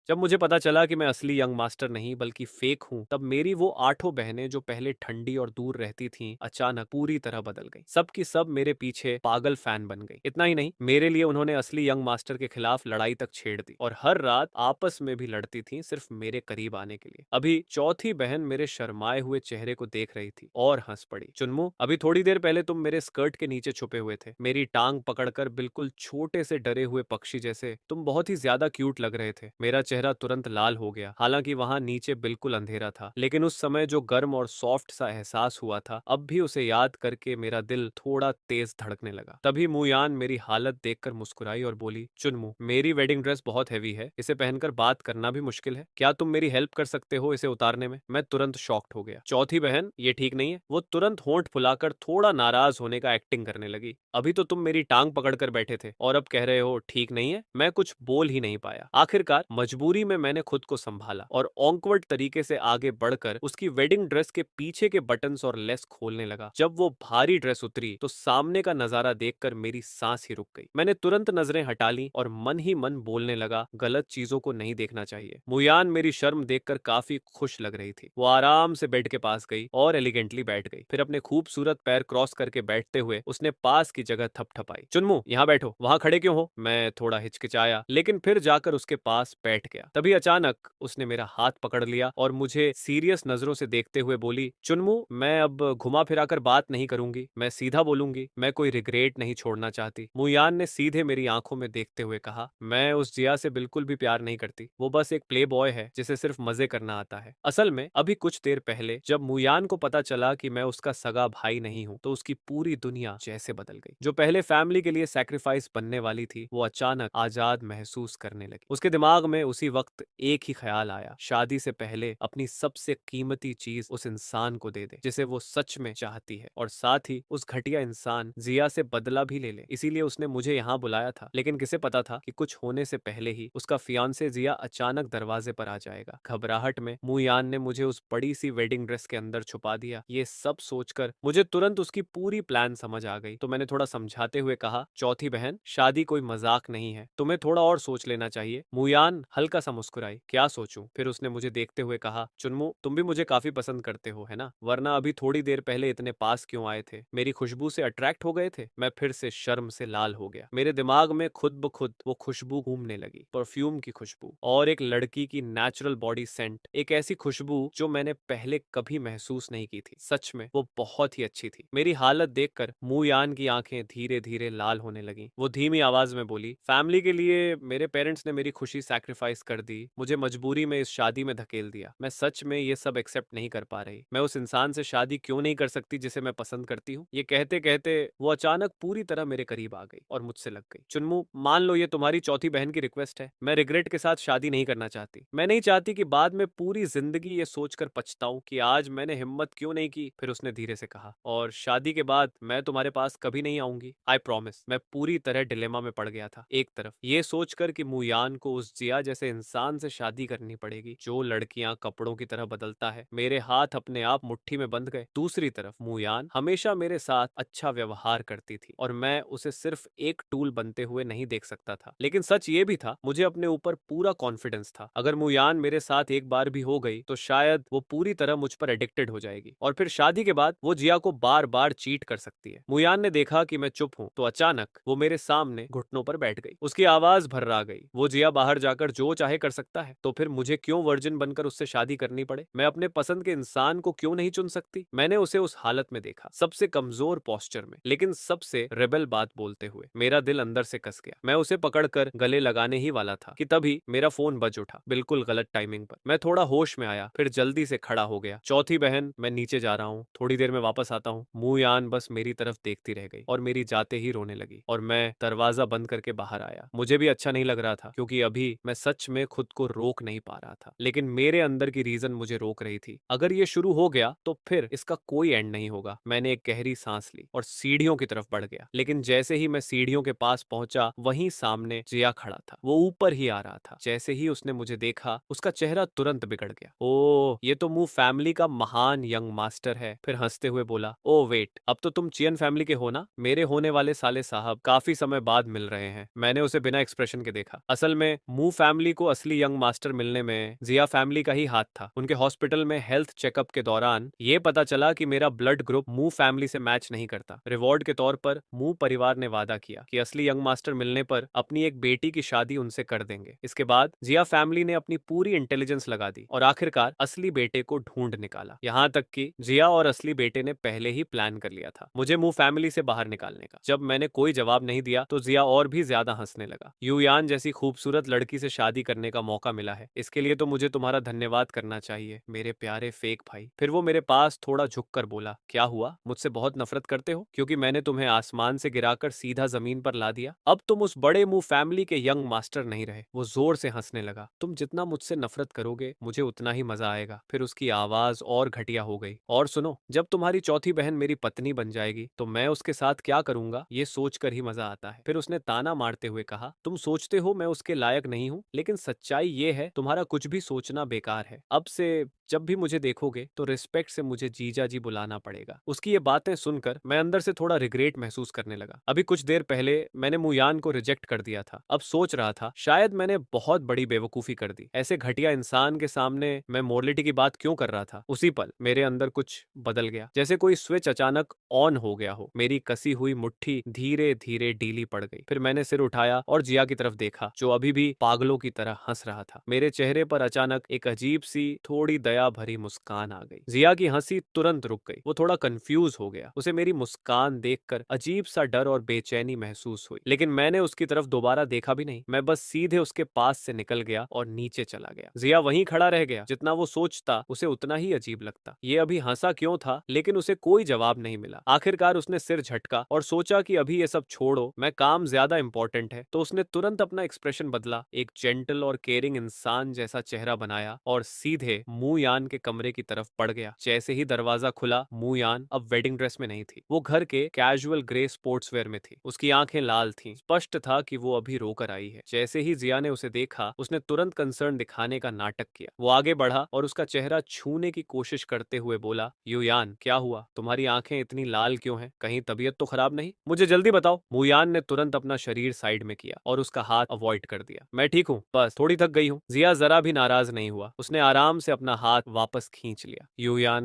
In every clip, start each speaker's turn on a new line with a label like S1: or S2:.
S1: जब मुझे पता चला कि मैं असली यंग मास्टर नहीं बल्कि फेक हूँ, तब मेरी वो 8 बहनें जो पहले ठंडी और दूर रहती थीं, अचानक पूरी तरह बदल गईं। सब की सब मेरे पीछे पागल फैन बन गई। इतना ही नहीं, मेरे लिए उन्होंने असली यंग मास्टर के खिलाफ लड़ाई तक छेड़ दी और हर रात आपस में भी लड़ती थीं सिर्फ मेरे करीब आने के लिए। अभी चौथी बहन मेरे शर्माए हुए चेहरे को देख रही थी और हंस पड़ी। चुन्मू, अभी थोड़ी देर पहले तुम मेरे स्कर्ट के नीचे छुपे हुए थे, मेरी टांग पकड़कर बिल्कुल छोटे से डरे हुए पक्षी जैसे। तुम बहुत ही ज्यादा क्यूट लग रहे थे। मेरा चेहरा तुरंत लाल हो गया। हालांकि वहां नीचे बिल्कुल अंधेरा था, लेकिन उस समय जो गर्म और सॉफ्ट सा एहसास हुआ था, अब भी उसे याद करके मेरा दिल थोड़ा तेज धड़कने लगा। तभी मुयान मेरी हालत देखकर मुस्कुराई और बोली, चुनमू, मेरी वेडिंग ड्रेस बहुत हैवी है, इसे पहनकर बात करना भी मुश्किल है। क्या तुम मेरी हेल्प कर सकते हो इसे उतारने में? मैं तुरंत शॉक्ड हो गया। चौथी बहन, ये ठीक नहीं है। वो तुरंत होंठ फुलाकर थोड़ा नाराज होने का एक्टिंग करने लगी। अभी तो तुम मेरी टांग पकड़कर बैठे थे और अब कह रहे हो ठीक नहीं है? मैं कुछ बोल ही नहीं पाया। आखिरकार मजबूरी में मैंने खुद को संभाला और ऑकवर्ड तरीके से आगे बढ़कर उसकी वेडिंग ड्रेस के पीछे के बटन्स और लेस खोलने लगा। जब वो भारी ड्रेस उतरी तो सामने का नजारा देखकर मेरी सांस ही रुक गई। मैंने तुरंत नजरें हटा ली और मन ही मन बोलने लगा, गलत चीजों को नहीं देखना चाहिए। मुयान मेरी शर्म देखकर काफी खुश लग रही थी। वो आराम से बेड के पास गई और एलिगेंटली बैठ गई। फिर अपने खूबसूरत पैर क्रॉस करके बैठते हुए उसने पास की जगह थपथपाई। चुनमू, यहाँ बैठो। वहां खड़े क्यों हो? मैं थोड़ा हिचकिचाया, लेकिन फिर जाकर उसके पास बैठ गया। तभी अचानक उसने मेरा हाथ पकड़ लिया और मुझे सीरियस नजरों से देखते हुए बोली, चुनमू, मैं अब घुमा फिराकर बात नहीं करूंगी, मैं सीधा बोलूंगी। मैं कोई रिग्रेट नहीं छोड़ना चाहती। मुयान ने सीधे मेरी आंखों में देखते हुए कहा, मैं उस जिया से बिल्कुल भी प्यार नहीं करती। वो बस एक प्ले बॉय है जिसे सिर्फ मजे करना आता है। असल में अभी कुछ देर पहले जब मुयान को पता चला कि मैं उसका सगा भाई नहीं हूँ, तो उसकी पूरी दुनिया जैसे बदल गई। जो पहले फैमिली के लिए सैक्रिफाइस बनने वाली थी, वो अचानक आजाद महसूस करने लगी। उसके दिमाग में उसी वक्त एक ही ख्याल आया, शादी से पहले अपनी सबसे कीमती चीज उस इंसान को दे दे जिसे वो सच में चाहती है, और साथ ही उस घटिया इंसान जिया से बदला भी ले ले। इसीलिए उसने मुझे यहाँ बुलाया था। लेकिन किसे पता था कि कुछ होने से पहले ही उसका फियांसे जिया अचानक दरवाजे पर आ जाएगा। घबराहट में मुयान ने मुझे उस बड़ी सी वेडिंग ड्रेस के अंदर छुपा दिया। ये सब सोचकर मुझे तुरंत उसकी पूरी प्लान समझ आ गई। तो मैंने थोड़ा समझाते हुए कहा, चौथी बहन, शादी कोई मजाक नहीं है, तुम्हें थोड़ा और सोच लेना चाहिए। मुयान हल्का सा मुस्कुराई। क्या सोचूं? फिर उसने मुझे देखते हुए कहा, चुनमू, तुम भी मुझे काफी पसंद करते हो, है ना? वरना अभी थोड़ी देर पहले इतने पास क्यों आए थे? मेरी खुशबू से अट्रैक्ट हो गए थे? मैं फिर से शर्म से लाल हो गया। मेरे दिमाग में खुद ब खुद वो खुशबू घूमने लगी, परफ्यूम की खुशबू और एक लड़की की नेचुरल बॉडी सेंट। एक ऐसी खुशबू जो मैंने पहले कभी महसूस नहीं की थी। सच में वो बहुत ही अच्छी थी। मेरी हालत देखकर मुयान की आंखें धीरे धीरे लाल होने लगी। वो धीमी आवाज में बोली, फैमिली के लिए मेरे पेरेंट्स ने मेरी खुशी सैक्रिफाइस कर दी, मुझे मजबूरी में इस शादी में धकेल दिया। मैं सच में ये सब एक्सेप्ट नहीं कर पा रही। मैं उस इंसान से शादी क्यों नहीं कर सकती जिसे मैं पसंद करती हूँ? ये कहते कहते वो अचानक पूरी तरह मेरे करीब आ गई और मुझसे लग गई। चुनमू, मान लो ये तुम्हारी चौथी बहन की रिक्वेस्ट है। मैं रिग्रेट के साथ शादी नहीं करना चाहती। मैं नहीं चाहती कि बाद में पूरी जिंदगी ये सोचकर पछताऊं कि आज मैंने हिम्मत क्यों नहीं की। फिर उसने धीरे से कहा, और शादी के बाद मैं तुम्हारे पास कभी नहीं आऊंगी, आई प्रॉमिस। मैं पूरी तरह डिलेमा में पड़ गया था। एक तरफ ये सोचकर कि मुयान को उस जिया जैसे इंसान से शादी करनी पड़ेगी जो लड़कियां कपड़ों की तरह बदलता है, मेरे हाथ अपने आप मुट्ठी में बंध गए। दूसरी तरफ मुयान हमेशा मेरे साथ अच्छा व्यवहार करती थी और मैं उसे सिर्फ एक टूल बनते हुए नहीं देख सकता था। लेकिन सच ये भी था, मुझे अपने ऊपर पूरा कॉन्फिडेंस था। अगर मुयान मेरे साथ एक बार भी हो गई तो शायद वो पूरी तरह मुझ पर एडिक्टेड हो जाएगी और फिर शादी के बाद वो जिया को बार बार चीट कर सकती है। मुयान ने देखा कि मैं चुप हूं तो अचानक वो मेरे सामने घुटनों पर बैठ गई। उसकी आवाज भर्रा गई, वो जिया बाहर जाकर जो चाहे कर सकता है, तो फिर मुझे क्यों वर्जिन बनकर उससे शादी करनी पड़े? मैं अपने पसंद के इंसान को क्यों नहीं चुन सकती? मैंने उसे उस हालत में देखा, सबसे कमजोर पोस्चर में, लेकिन सबसे रेबल बात बोलते हुए। मेरा दिल अंदर से कस गया। मैं उसे पकड़कर गले लगाने ही वाला था कि तभी मेरा फोन बज उठा, बिल्कुल गलत टाइमिंग पर। मैं थोड़ा होश में आया, फिर जल्दी से खड़ा हो गया। चौथी बहन, मैं नीचे जा रहा हूँ, थोड़ी देर में वापस आता हूँ। मुयान बस मेरी तरफ देखती रह गई और मेरी जाते ही रोने लगी और मैं दरवाजा बंद करके बाहर आया। मुझे भी अच्छा नहीं लग रहा था क्योंकि अभी मैं सच में खुद को रोक नहीं पा रहा था, लेकिन मेरे अंदर की रीजन मुझे रोक रही थी। अगर ये शुरू हो गया तो फिर इसका कोई एंड नहीं होगा। मैंने एक गहरी सांस ली और सीढ़ियों की तरफ बढ़ गया, लेकिन जैसे ही मैं सीढ़ियों के पास पहुंचा, वहीं सामने जिया खड़ा था। वो ऊपर ही आ रहा था। जैसे ही उसने मुझे देखा, उसका चेहरा तुरंत बिगड़ गया। ओ, ये तो मुंह फैमिली का महान यंग मास्टर है। फिर हंसते हुए बोला, ओ वेट, अब तो तुम चियन फैमिली के हो ना? मेरे होने वाले साले साहब काफी समय बाद मिल रहे हैं। मैंने उसे बिना एक्सप्रेशन के देखा। असल में मुंह फैमिली को असली यंग मास्टर मिलने में जिया फैमिली का ही हाथ था। उनके हॉस्पिटल में हेल्थ चेकअप के दौरान ये पता चला कि मेरा ब्लड ग्रुप मू फैमिली से मैच नहीं करता। रिवॉर्ड के तौर पर मू परिवार ने वादा किया कि असली यंग मास्टर मिलने पर अपनी एक बेटी की शादी उनसे कर देंगे। इसके बाद जिया फैमिली ने अपनी पूरी इंटेलिजेंस लगा दी और आखिरकार असली बेटे को ढूंढ निकाला। यहाँ तक कि जिया और असली बेटे ने पहले ही प्लान कर लिया था मुझे मू फैमिली से बाहर निकालने का। जब मैंने कोई जवाब नहीं दिया तो जिया और भी ज्यादा हंसने लगा। युयान जैसी खूबसूरत लड़की से शादी करने का मौका मिला है, इसके लिए तो मुझे तुम्हारा धन्यवाद करना चाहिए मेरे प्यारे फेक भाई। फिर वो मेरे पास थोड़ा झुककर बोला, क्या हुआ, मुझसे बहुत नफरत करते हो क्योंकि मैंने तुम्हें आसमान से गिराकर सीधा जमीन पर ला दिया? अब तुम उस बड़े मुंह फैमिली के यंग मास्टर नहीं रहे। वो जोर से हंसने लगा। तुम जितना मुझसे नफरत करोगे मुझे उतना ही मजा आएगा। फिर उसकी आवाज और घटिया हो गई। और सुनो, जब तुम्हारी चौथी बहन मेरी पत्नी बन जाएगी तो मैं उसके साथ क्या करूंगा ये सोचकर ही मजा आता है। फिर उसने ताना मारते हुए कहा, तुम सोचते हो मैं उसके लायक नहीं हूँ, लेकिन सच्चाई ये है तुम्हारा कुछ भी सोचना बेकार है। अब से जब भी मुझे देखोगे तो रिस्पेक्ट से मुझे जीजा जी बुलाना पड़ेगा। उसकी ये बातें सुनकर मैं अंदर से थोड़ा रिग्रेट महसूस करने लगा। अभी कुछ देर पहले मैंने मुयान को रिजेक्ट कर दिया था। अब सोच रहा था शायद मैंने बहुत बड़ी बेवकूफी कर दी। ऐसे घटिया इंसान के सामने मैं मोरलिटी की बात क्यों कर रहा था? उसी पल मेरे अंदर कुछ बदल गया, जैसे कोई स्विच अचानक ऑन हो गया हो। मेरी कसी हुई मुट्ठी धीरे धीरे ढीली पड़ गई। फिर मैंने सिर उठाया और जिया की तरफ देखा जो अभी भी पागलों की तरह हंस रहा था। मेरे चेहरे पर अचानक एक अजीब सी थोड़ी दया भरी मुस्कान आ गई। जिया की हंसी तुरंत रुक गई। वो थोड़ा कंफ्यूज हो गया। उसे मेरी मुस्कान देखकर अजीब सा डर और बेचैनी महसूस हुई, लेकिन मैंने उसकी तरफ दोबारा देखा भी नहीं। मैं बस सीधे उसके पास से निकल गया और नीचे चला गया। जिया वहीं खड़ा रह गया। जितना वो सोचता उसे उतना ही अजीब लगता। ये अभी हंसा क्यों था, लेकिन उसे कोई जवाब नहीं मिला। आखिरकार उसने सिर झटका और सोचा कि अभी ये सब छोड़ो, मैं काम ज्यादा इंपॉर्टेंट है। तो उसने तुरंत अपना एक्सप्रेशन बदला, एक जेंटल और केयरिंग इंसान जैसा चेहरा बनाया और सीधे मुयान के कमरे की तरफ बढ़ गया। जैसे ही दरवाजा खुला, मुयान अब वेडिंग ड्रेस में नहीं थी। वो घर के कैजुअल ग्रे स्पोर्ट्सवेयर में थी। उसकी आंखें लाल थीं। स्पष्ट था कि वो अभी रोकर आई है। जैसे ही जिया ने उसे देखा, उसने तुरंत कंसर्न दिखाने का नाटक किया। वो आगे बढ़ा और उसका चेहरा छूने की कोशिश करते हुए बोला, युयान क्या हुआ, तुम्हारी आंखें इतनी लाल क्यों हैं? कहीं तबीयत तो खराब नहीं? मुझे जल्दी बताओ। मुयान ने तुरंत अपना शरीर साइड में किया और उसका हाथ अवॉइड कर दिया। मैं ठीक हूँ, बस थोड़ी थक गई हूँ। जिया जरा भी नाराज नहीं हुआ। उसने आराम से अपना हाथ वापस खींच लिया। युयान,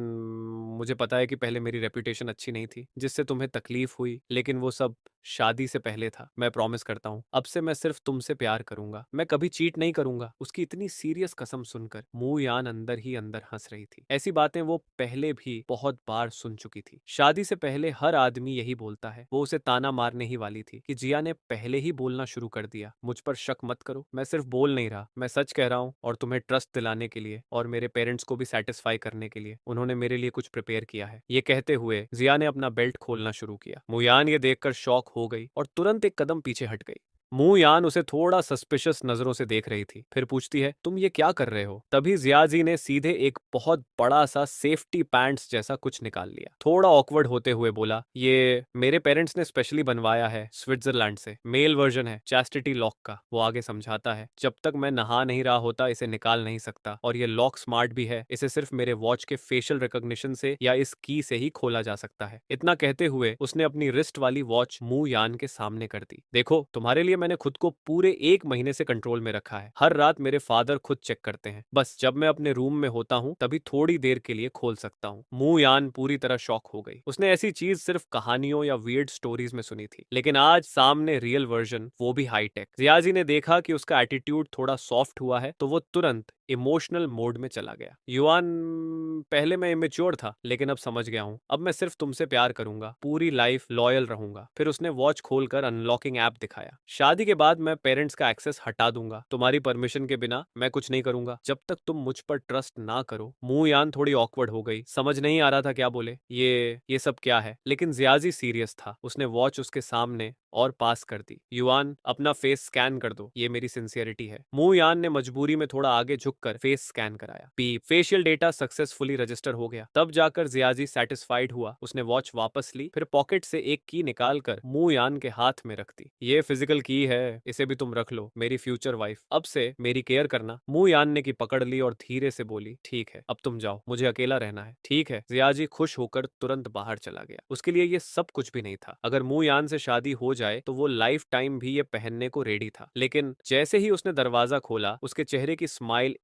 S1: मुझे पता है कि पहले मेरी रेपुटेशन अच्छी नहीं थी जिससे तुम्हें तकलीफ हुई, लेकिन वो सब शादी से पहले था। मैं प्रॉमिस करता हूँ अब से मैं सिर्फ तुमसे प्यार करूंगा, मैं कभी चीट नहीं करूंगा। उसकी इतनी सीरियस कसम सुनकर मुयान अंदर ही अंदर हंस रही थी। ऐसी बातें वो पहले भी बहुत बार सुन चुकी थी। शादी से पहले हर आदमी यही बोलता है। वो उसे ताना मारने ही वाली थी कि जिया ने पहले ही बोलना शुरू कर दिया। मुझ पर शक मत करो, मैं सिर्फ बोल नहीं रहा, मैं सच कह रहा हूँ। और तुम्हें ट्रस्ट दिलाने के लिए और मेरे पेरेंट्स को भी सेटिस्फाई करने के लिए उन्होंने मेरे लिए कुछ प्रिपेयर किया है। ये कहते हुए जिया ने अपना बेल्ट खोलना शुरू किया। मुयान ये देखकर शॉक हो गई और तुरंत एक कदम पीछे हट गई। मुयान उसे थोड़ा सस्पिशियस नजरों से देख रही थी। फिर पूछती है, तुम ये क्या कर रहे हो? तभी जियाजी ने सीधे एक बहुत बड़ा सा सेफ्टी पैंट्स जैसा कुछ निकाल लिया। थोड़ा ऑकवर्ड होते हुए बोला, ये मेरे पेरेंट्स ने स्पेशली बनवाया है स्विट्जरलैंड से, मेल वर्जन है चैस्टिटी लॉक का। वो आगे समझाता है, जब तक मैं नहा नहीं रहा होता इसे निकाल नहीं सकता, और ये लॉक स्मार्ट भी है। इसे सिर्फ मेरे वॉच के फेशियल रिकॉग्निशन से या इस की से ही खोला जा सकता है। इतना कहते हुए उसने अपनी रिस्ट वाली वॉच मुयान के सामने कर दी। देखो, तुम्हारे लिए मैंने खुद को पूरे 1 महीने से कंट्रोल में रखा है। हर रात मेरे फादर खुद चेक करते हैं। बस जब मैं अपने रूम में होता हूँ तभी थोड़ी देर के लिए खोल सकता हूँ। मुयान पूरी तरह शॉक हो गई। उसने ऐसी चीज सिर्फ कहानियों या वियर्ड स्टोरीज में सुनी थी, लेकिन आज सामने रियल वर्जन, वो भी हाईटेक। जियाजी ने देखा कि उसका एटीट्यूड थोड़ा सॉफ्ट हुआ है तो वो तुरंत इमोशनल मोड में चला गया। युआन, पहले मैं इमेच्योर था लेकिन अब समझ गया हूँ। अब मैं सिर्फ तुमसे प्यार करूंगा, पूरी लाइफ लॉयल रहूंगा। फिर उसने वॉच खोलकर अनलॉकिंग ऐप दिखाया। शादी के बाद मैं पेरेंट्स का एक्सेस हटा दूंगा। तुम्हारी परमिशन के बिना मैं कुछ नहीं करूंगा जब तक तुम मुझ पर ट्रस्ट ना करो। मुयान थोड़ी ऑकवर्ड हो गई। समझ नहीं आ रहा था क्या बोले। ये सब क्या है? लेकिन जियाजी सीरियस था। उसने वॉच उसके सामने और पास कर दी। युआन, अपना फेस स्कैन कर दो, ये मेरी सिंसियरिटी है। मुयान ने मजबूरी में थोड़ा आगे झुककर फेस स्कैन कराया। पीप, फेशियल डेटा सक्सेसफुली रजिस्टर हो गया। तब जाकर जियाजी सेटिस्फाइड हुआ। उसने वॉच वापस ली, फिर पॉकेट से एक की निकालकर मुयान के हाथ में रख दी। ये फिजिकल की है, इसे भी तुम रख लो, मेरी फ्यूचर वाइफ। अब से मेरी केयर करना। मुयान ने की पकड़ ली और धीरे से बोली, ठीक है, अब तुम जाओ, मुझे अकेला रहना है। ठीक है। जियाजी खुश होकर तुरंत बाहर चला गया। उसके लिए ये सब कुछ भी नहीं था। अगर मुयान से शादी हो जाए तो वो लाइफ टाइम भी ये पहनने को रेडी था। लेकिन जैसे ही उसने दरवाजा खोला, उसके चेहरे की स्माइल